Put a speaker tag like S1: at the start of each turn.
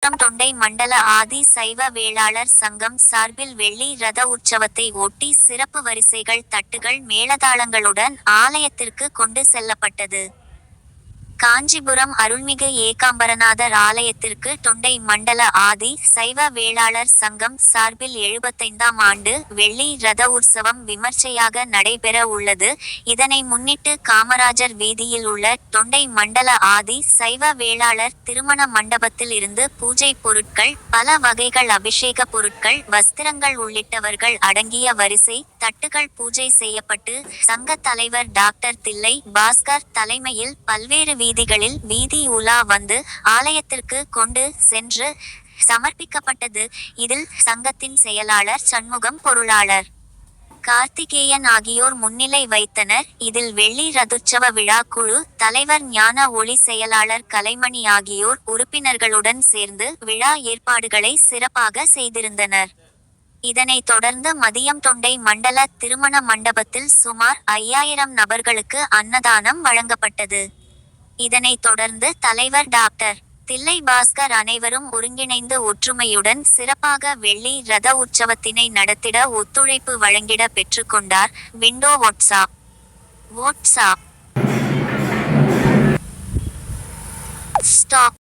S1: தொண்டை மண்டல ஆதி சைவ வேளாளர் சங்கம் சார்பில் வெள்ளி ரத உற்சவத்தை ஒட்டி சிறப்பு வரிசைகள் தட்டுகள் மேளதாளங்களுடன் ஆலயத்திற்கு கொண்டு செல்லப்பட்டது. காஞ்சிபுரம் அருள்மிகு ஏகாம்பரநாதர் ஆலயத்திற்கு தொண்டை மண்டல ஆதி சைவ வேளாளர் சங்கம் சார்பில் 75ஆம் ஆண்டு வெள்ளி ரத உற்சவம் விமர்சையாக நடைபெற உள்ளது. இதனை முன்னிட்டு காமராஜர் வீதியில் உள்ள தொண்டை மண்டல ஆதி சைவ வேளாளர் திருமண மண்டபத்தில் இருந்து பூஜை பொருட்கள், பல வகைகள் அபிஷேக பொருட்கள், வஸ்திரங்கள் உள்ளிட்டவர்கள் அடங்கிய வரிசை தட்டுகள் பூஜை செய்யப்பட்டு, சங்க தலைவர் டாக்டர் தில்லை பாஸ்கர் தலைமையில் பல்வேறு வீதிகளில் வீதி உலா வந்து ஆலயத்திற்கு கொண்டு சென்று சமர்ப்பிக்கப்பட்டது. இதில் சங்கத்தின் செயலாளர் சண்முகம், பொருளாளர் கார்த்திகேயன் ஆகியோர் முன்னிலை வைத்தனர். இதில் வெள்ளி ரதோற்சவ விழா குழு தலைவர் ஞான ஒளி, செயலாளர் கலைமணி ஆகியோர் உறுப்பினர்களுடன் சேர்ந்து விழா ஏற்பாடுகளை சிறப்பாக செய்திருந்தனர். இதனைத் தொடர்ந்து மதியம் தொண்டை மண்டல திருமண மண்டபத்தில் சுமார் 5000 நபர்களுக்கு அன்னதானம் வழங்கப்பட்டது. இதனைத் தொடர்ந்து தலைவர் டாக்டர் தில்லை பாஸ்கர் அனைவரும் ஒருங்கிணைந்து ஒற்றுமையுடன் சிறப்பாக வெள்ளி ரத உற்சவத்தினை நடத்திட ஒத்துழைப்பு வழங்கிட பெற்றுக்கொண்டார். Window WhatsApp stop.